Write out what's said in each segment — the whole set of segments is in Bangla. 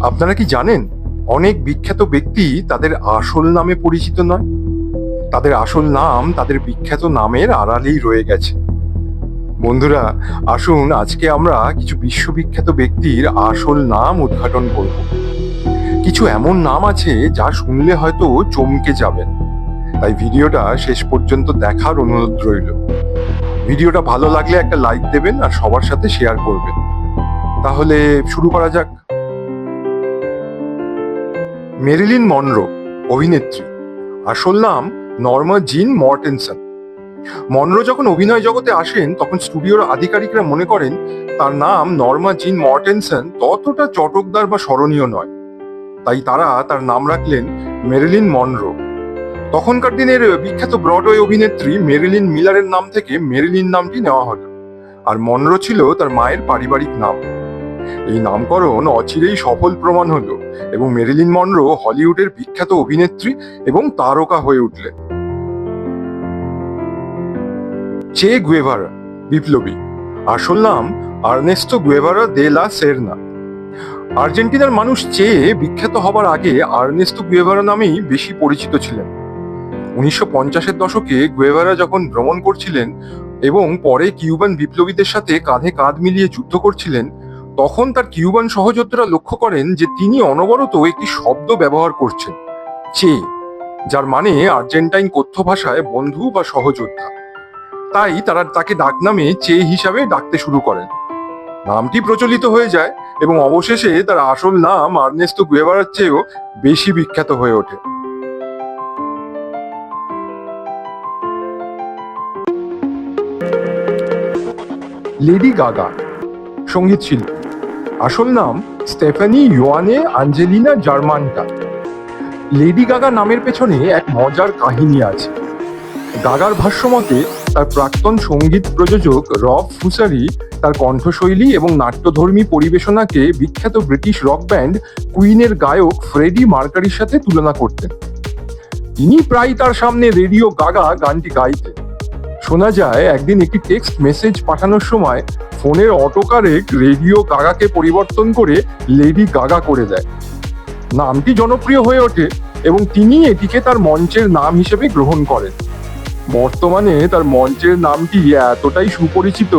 আপনারা কি জানেন, অনেক বিখ্যাত ব্যক্তি তাদের আসল নামে পরিচিত নয়। তাদের আসল নাম তাদের বিখ্যাত নামের আড়ালেই রয়ে গেছে। বন্ধুরা, আসুন আজকে আমরা কিছু বিশ্ববিখ্যাত ব্যক্তির আসল নাম উদ্ঘাটন করব। কিছু এমন নাম আছে যা শুনলে হয়তো চমকে যাবেন। তাই ভিডিওটা শেষ পর্যন্ত দেখার অনুরোধ রইল। ভিডিওটা ভালো লাগলে একটা লাইক দেবেন আর সবার সাথে শেয়ার করবেন। তাহলে শুরু করা যাক। মেরিলিন মনরো, অভিনেত্রী। আসল নাম নর্মা জিন মর্টেনসন। মনরো যখন অভিনয় জগতে আসেন তখন স্টুডিওর আধিকারিকরা মনে করেন তার নাম নর্মা জিন মর্টেনসন ততটা চটকদার বা স্মরণীয় নয়। তাই তারা তার নাম রাখলেন মেরিলিন মনরো। তখনকার দিনের বিখ্যাত ব্রডওয়ে অভিনেত্রী মেরিলিন মিলারের নাম থেকে মেরিলিন নামটি নেওয়া হলো, আর মনরো ছিল তার মায়ের পারিবারিক নাম। এই নামকরণ অচিরেই সফল প্রমাণ হলো এবং মেরিলিন মনরো হলিউডের বিখ্যাত অভিনেত্রী এবং তারকা হয়ে উঠলেন। চে গুয়েভারা, বিপ্লবী। আসল নাম আর্নেস্তো গুয়েভারা দে লা সেরনা। আর্জেন্টিনার মানুষ চে বিখ্যাত হবার আগে আর্নেস্তো গুয়েভারা নামেই বেশি পরিচিত ছিলেন। 1950-এর দশকে গুয়েভারা যখন ভ্রমণ করছিলেন এবং পরে কিউবান বিপ্লবীদের সাথে কাঁধে কাঁধ মিলিয়ে যুদ্ধ করছিলেন, তখন তার কিউবান সহযোদ্ধারা লক্ষ্য করেন যে তিনি অনবরত একটি শব্দ ব্যবহার করছেন, চে, যার মানে আর্জেন্টাইন কথ্য ভাষায় বন্ধু বা সহযোদ্ধা। তাই তারা তাকে ডাকনামে চে হিসাবে ডাকতে শুরু করেন। নামটি প্রচলিত হয়ে যায় এবং অবশেষে তার আসল নাম আর্নেস্তো গুয়েভারার চেয়েও বেশি বিখ্যাত হয়ে ওঠে। লেডি গাগা, সঙ্গীত শিল্পী। আসল নাম স্টেফানি ইয়োয়ানে আঞ্জেলিনা জার্মানটা। লেডি গাগা নামের পেছনে এক মজার কাহিনী আছে। গাগার ভাষ্যমতে তার প্রাক্তন সঙ্গীত প্রযোজক রব ফুসারি তার কণ্ঠশৈলী এবং নাট্যধর্মী পরিবেশনাকে বিখ্যাত ব্রিটিশ রক ব্যান্ড কুইনের গায়ক ফ্রেডি মার্কারির সাথে তুলনা করতেন। তিনি প্রায় তার সামনে রেডিও গাগা গানটি গাইতেন। শোনা যায় একদিন একটি টেক্সট মেসেজ পাঠানোর সময় ফোনের অটোকারেক্ট রেডিও গাগাকে পরিবর্তন করে লেডি গাগা করে দেয়। নামটি জনপ্রিয় হয়ে ওঠে এবং তিনি এটিকে তার মঞ্চের নাম হিসেবে গ্রহণ করেন। বর্তমানে তার মঞ্চের নামটি এতটাই সুপরিচিত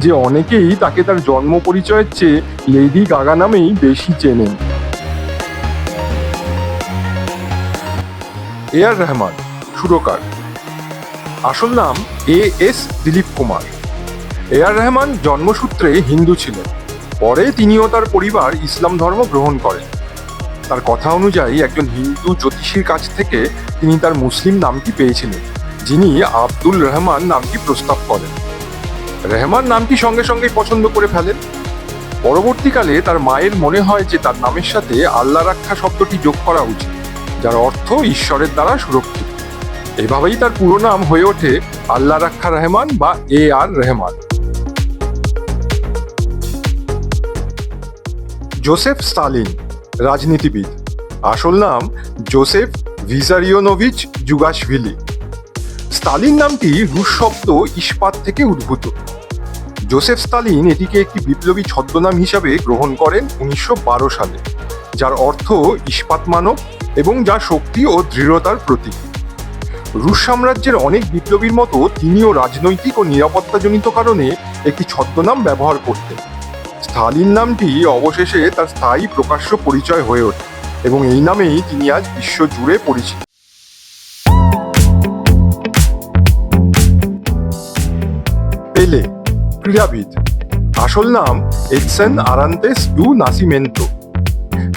যে অনেকেই তাকে তার জন্ম পরিচয়ের চেয়ে লেডি গাগা নামেই বেশি চেনেন। এ.আর রহমান, সুরকার। আসল নাম এ.এস দিলীপ কুমার। এ.আর রহমান জন্মসূত্রে হিন্দু ছিলেন। পরে তিনি ও তার পরিবার ইসলাম ধর্ম গ্রহণ করেন। তার কথা অনুযায়ী একজন হিন্দু জ্যোতিষীর কাছ থেকে তিনি তার মুসলিম নামটি পেয়েছিলেন, যিনি আব্দুল রহমান নামটি প্রস্তাব করেন। রহমান নামটি সঙ্গে সঙ্গেই পছন্দ করে ফেলেন। পরবর্তীকালে তার মায়ের মনে হয় যে তার নামের সাথে আল্লাহ রাখা শব্দটি যোগ করা উচিত, যার অর্থ ঈশ্বরের দ্বারা সুরক্ষিত। এভাবেই তার পুরো নাম হয়ে ওঠে আল্লাহ রাখা রহমান বা এ.আর রহমান। জোসেফ স্টালিন, রাজনীতিবিদ। আসল নাম জোসেফ ভিসারিওনোভিচ জুগাশভিলি। স্টালিন নামটি রুশ শব্দ ইস্পাত থেকে উদ্ভূত। জোসেফ স্টালিন এটিকে একটি বিপ্লবী ছদ্মনাম হিসাবে গ্রহণ করেন 1912 সালে, যার অর্থ ইস্পাত মানব এবং যা শক্তি ও দৃঢ়তার প্রতীক। রুশ সাম্রাজ্যের অনেক বিপ্লবীর মতো তিনিও রাজনৈতিক ও নিরাপত্তাজনিত কারণে একটি ছদ্মনাম ব্যবহার করতেন। স্টালিন নামটি অবশেষে তার স্থায়ী প্রকাশ্য পরিচয় হয়ে ওঠে এবং এই নামেই তিনি আজ বিশ্বজুড়ে পরিচিত। পেলে, ক্রীড়াবিদ। আসল নাম এডসন আরান্তেস ডু নাসিমেন্তো।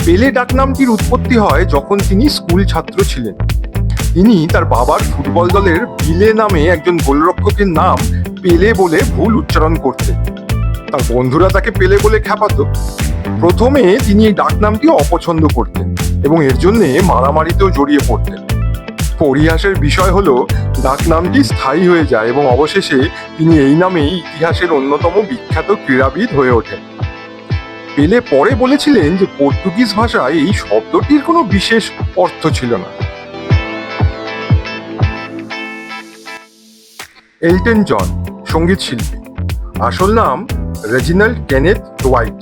পেলে ডাকনামটির উৎপত্তি হয় যখন তিনি স্কুল ছাত্র ছিলেন। তিনি তার বাবার ফুটবল দলের বিলে নামে একজন গোলরক্ষকের নাম পেলে বলে ভুল উচ্চারণ করতেন। তার বন্ধুরা তাকে পেলে বলে খ্যাপাতো। প্রথমে তিনি এই ডাকনামটি অপছন্দ করতেন এবং এর জন্য মারামারিতেও জড়িয়ে পড়তেন। পরিহাসের বিষয় হলো ডাকনামটি স্থায়ী হয়ে যায় এবং অবশেষে তিনি এই নামেই ইতিহাসের অন্যতম বিখ্যাত ক্রীড়াবিদ হয়ে ওঠেন। পেলে পরে বলেছিলেন যে পর্তুগিজ ভাষায় এই শব্দটির কোনো বিশেষ অর্থ ছিল না। এলটন জন, সঙ্গীত শিল্পী। আসল নাম Reginald Kenneth White.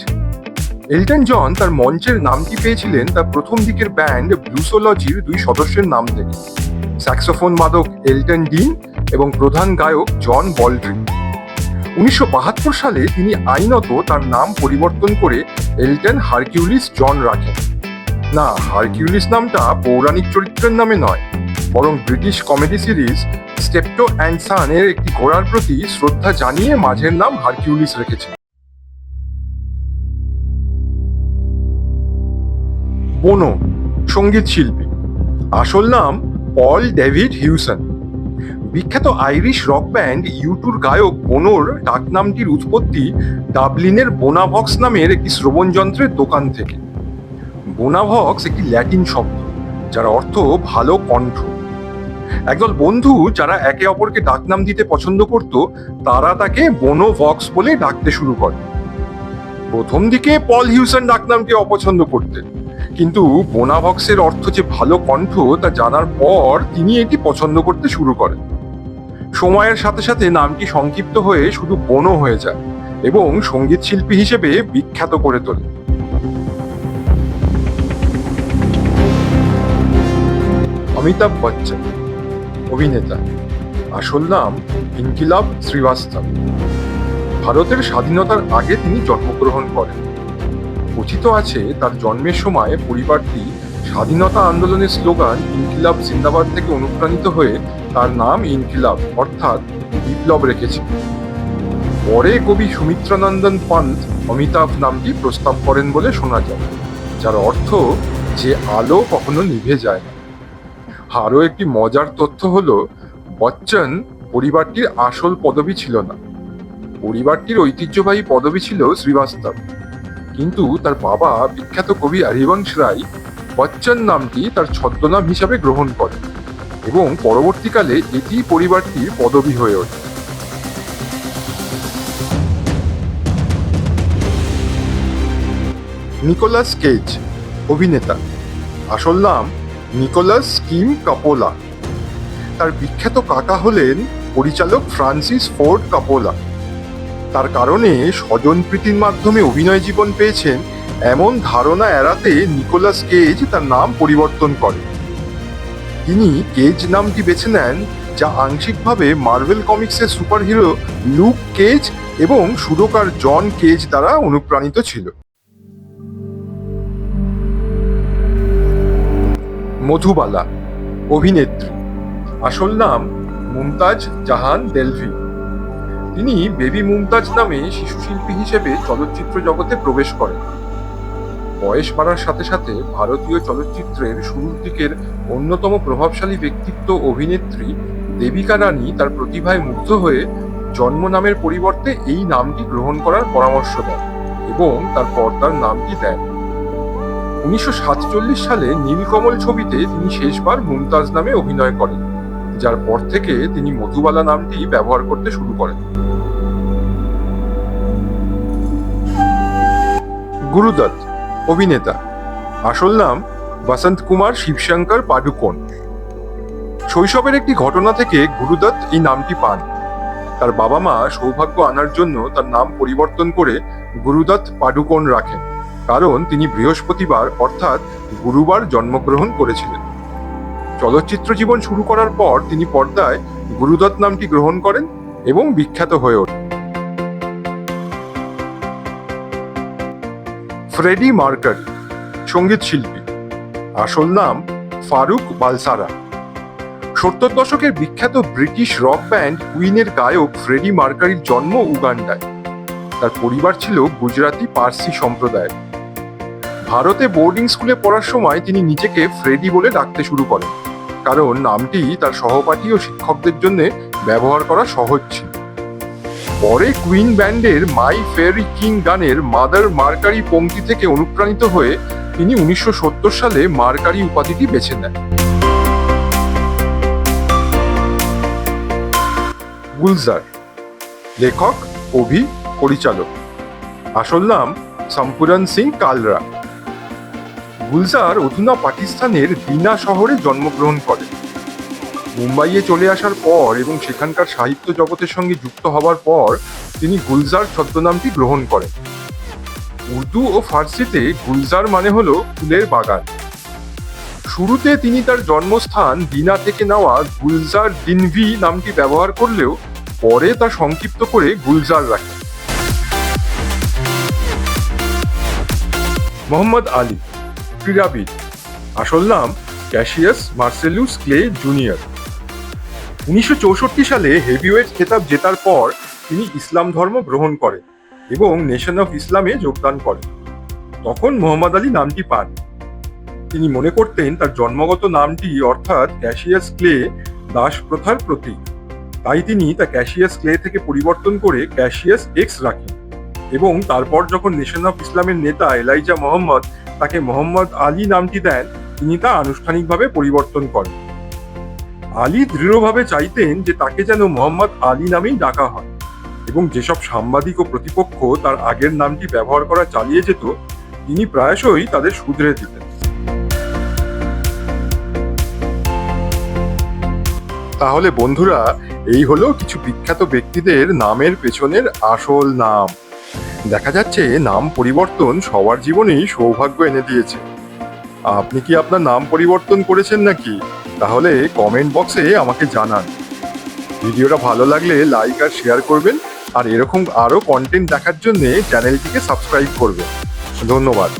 Elton John তার মঞ্চের নামটি পেয়েছিলেন তার প্রথম দিকের ব্যান্ড ব্লুসোলজির দুই সদস্যের নাম থেকে, স্যাক্সোফোন বাদক এলটন ডিন এবং প্রধান গায়ক জন বলড্রিন। 1972 সালে তিনি আইনত তার নাম পরিবর্তন করে এলটন হারকিউলিস জন রাখেন। না, হারকিউলিস নামটা পৌরাণিক চরিত্রের নামে নয়, বরং ব্রিটিশ কমেডি সিরিজ স্টেপটো অ্যান্ড সান এর একটি ঘোড়ার প্রতি শ্রদ্ধা জানিয়ে মাঝের নাম হারকিউলিস রেখেছে। বোনো, সঙ্গীত শিল্পী। আসল নাম পল ডেভিড হিউসন। বিখ্যাত আইরিশ রক ব্যান্ড ইউটুর গায়ক বোনোর ডাকনামটির উৎপত্তি ডাবলিনের বোনাভক্স নামের একটি শ্রবণ যন্ত্রের দোকান থেকে। বোনাভক্স একটি ল্যাটিন শব্দ যার অর্থ ভালো কণ্ঠ। একদল বন্ধু যারা একে অপরকে ডাকনাম দিতে পছন্দ করত, তারা তাকে বোনোভক্স বলে ডাকতে শুরু করে। প্রথম দিকে পল হিউসন ডাকনামটি অপছন্দ করতেন, কিন্তু বোনাভক্সের অর্থ যে ভালো কণ্ঠ তা জানার পর তিনি এটি পছন্দ করতে শুরু করেন। সময়ের সাথে সাথে নামটি সংক্ষিপ্ত হয়ে শুধু বোনো হয়ে যায় এবং সঙ্গীত শিল্পী হিসেবে বিখ্যাত করে তোলে। অমিতাভ বচ্চন, অভিনেতা। আসল নাম ইনকিলাব শ্রীবাস্তব। ভারতের স্বাধীনতার আগে তিনি জন্মগ্রহণ করেন। কথিত আছে তার জন্মের সময় পরিবারটি স্বাধীনতা আন্দোলনের স্লোগান ইনকিলাব জিন্দাবাদ থেকে অনুপ্রাণিত হয়ে তার নাম ইনকিলাব অর্থাৎ বিপ্লব রেখেছে। পরে কবি সুমিত্রানন্দন পন্ত অমিতাভ নামটি প্রস্তাব করেন বলে শোনা যায়, যার অর্থ যে আলো কখনো নিভে যায় না। আরও একটি মজার তথ্য হলো, বচ্চন পরিবারটির আসল পদবি ছিল না। পরিবারটির ঐতিহ্যবাহী পদবি ছিল শ্রীবাস্তব, কিন্তু তার বাবা বিখ্যাত কবি হরিবংশ রায় বচ্চন নামটি তার ছদ্মনাম হিসাবে গ্রহণ করেন এবং পরবর্তীকালে এটি পরিবারটির পদবি হয়ে ওঠে। নিকোলাস কেজ, অভিনেতা। আসল নাম নিকোলাস কিম কাপোলা। তার বিখ্যাত কাকা হলেন পরিচালক ফ্রান্সিস ফোর্ড কাপোলা। তার কারণে স্বজনপ্রীতির মাধ্যমে অভিনয় জীবন পেয়েছেন এমন ধারণা এড়াতে নিকোলাস কেজ তার নাম পরিবর্তন করেন। তিনি কেজ নামটি বেছে নেন, যা আংশিকভাবে মার্ভেল কমিক্সের সুপারহিরো লুক কেজ এবং সুরকার জন কেজ দ্বারা অনুপ্রাণিত ছিল। মধুবালা, অভিনেত্রী। আসল নাম মুমতাজ জাহান দেলভি। তিনি বেবি মুমতাজ নামে শিশু শিল্পী হিসেবে চলচ্চিত্র জগতে প্রবেশ করেন। বয়স বাড়ার সাথে সাথে ভারতীয় চলচ্চিত্রের শুরুর দিকের অন্যতম প্রভাবশালী ব্যক্তিত্ব অভিনেত্রী দেবিকা রানী তার প্রতিভায় মুগ্ধ হয়ে জন্ম নামের পরিবর্তে এই নামটি গ্রহণ করার পরামর্শ দেন এবং তার পর্দার নামটি দেন। 1947 সালে নীলকমল ছবিতে তিনি শেষবার মুমতাজ নামে অভিনয় করেন, যার পর থেকে তিনি মধুবালা নামটি ব্যবহার করতে শুরু করেন। গুরুদত্ত, অভিনেতা। আসল নাম বসন্ত কুমার শিবশঙ্কর পাডুকোন। শৈশবের একটি ঘটনা থেকে গুরুদত্ত এই নামটি পান। তার বাবা মা সৌভাগ্য আনার জন্য তার নাম পরিবর্তন করে গুরুদত্ত পাডুকোন রাখেন, কারণ তিনি বৃহস্পতিবার অর্থাৎ গুরুবার জন্মগ্রহণ করেছিলেন। চলচ্চিত্র জীবন শুরু করার পর তিনি পর্দায় গুরুদত্ত নামটি গ্রহণ করেন এবং বিখ্যাত হয়ে ওঠেন। ফ্রেডি মার্কারি, সঙ্গীত শিল্পী। আসল নাম ফারুক বালসারা। 70 দশকের বিখ্যাত ব্রিটিশ রক ব্যান্ড কুইনের গায়ক ফ্রেডি মার্কারির জন্ম উগান্ডায়। তার পরিবার ছিল গুজরাটি পার্সি সম্প্রদায়ের। ভারতে বোর্ডিং স্কুলে পড়ার সময় তিনি নিজেকে ফ্রেডি বলে ডাকতে শুরু করেন, কারণ নামটি তার সহপাঠী ও শিক্ষকদের জন্য ব্যবহার করা সহজ ছিল। পরে কুইন ব্যান্ডের মাই ফেয়ারি কিং গানের মাদার মার্কারি পংক্তি থেকে অনুপ্রাণিত হয়ে তিনি 1970 সালে মার্কারি উপাধিটি বেছে নেন। গুলজার, লেখক, কবি, পরিচালক। আসল নাম সম্পুরন সিং কালরা। গুলজার অধুনা পাকিস্তানের দিনা শহরে জন্মগ্রহণ করেন। মুম্বাইয়ে চলে আসার পর এবং সেখানকার সাহিত্য জগতের সঙ্গে যুক্ত হবার পর তিনি গুলজার ছদ্মনামটি গ্রহণ করেন। উর্দু ও ফার্সিতে গুলজার মানে হলো ফুলের বাগান। শুরুতে তিনি তার জন্মস্থান দিনা থেকে নেওয়া গুলজার দিনভি নামটি ব্যবহার করলেও পরে তা সংক্ষিপ্ত করে গুলজার রাখেন। মোহাম্মদ আলী, ক্রীড়াবিদ। আসল নাম ক্যাসিয়াস মার্সেলুস ক্লে জুনিয়র। 1964 সালে হেভিওয়েট খেতাব জেতার পর তিনি ইসলাম ধর্ম গ্রহণ করেন এবং নেশন অফ ইসলামে যোগদান করেন। তখন মোহাম্মদ আলী নামটি পান। তিনি মনে করতেন তার জন্মগত নামটি অর্থাৎ ক্যাসিয়াস ক্লে দাস প্রথার প্রতীক, তাই তিনি তা ক্যাসিয়াস ক্লে থেকে পরিবর্তন করে ক্যাসিয়াস এক্স রাখেন এবং তারপর যখন নেশন অফ ইসলামের নেতা এলাইজা মোহাম্মদ তাকে মোহাম্মদ আলী নামটি দেন, তিনি তা আনুষ্ঠানিকভাবে পরিবর্তন করেন। আলী দৃঢ়ভাবে চাইতেন যে তাকে যেন মোহাম্মদ আলী নামেই ডাকা হয় এবং যেসব সাংবাদিক ও প্রতিপক্ষ তার আগের নামটি ব্যবহার করা চালিয়ে যেত, তিনি প্রায়শই তাদের শুধরে দিতেন। তাহলে বন্ধুরা, এই হলো কিছু বিখ্যাত ব্যক্তিদের নামের পেছনের আসল নাম। দেখা যাচ্ছে নাম পরিবর্তন সবার জীবনেই সৌভাগ্য এনে দিয়েছে। আপনি কি আপনার নাম পরিবর্তন করেছেন নাকি? তাহলে কমেন্ট বক্সে আমাকে জানান। ভিডিওটা ভালো লাগলে লাইক আর শেয়ার করবেন, আর এরকম আরো কন্টেন্ট দেখার জন্য চ্যানেলটিকে সাবস্ক্রাইব করবেন। ধন্যবাদ।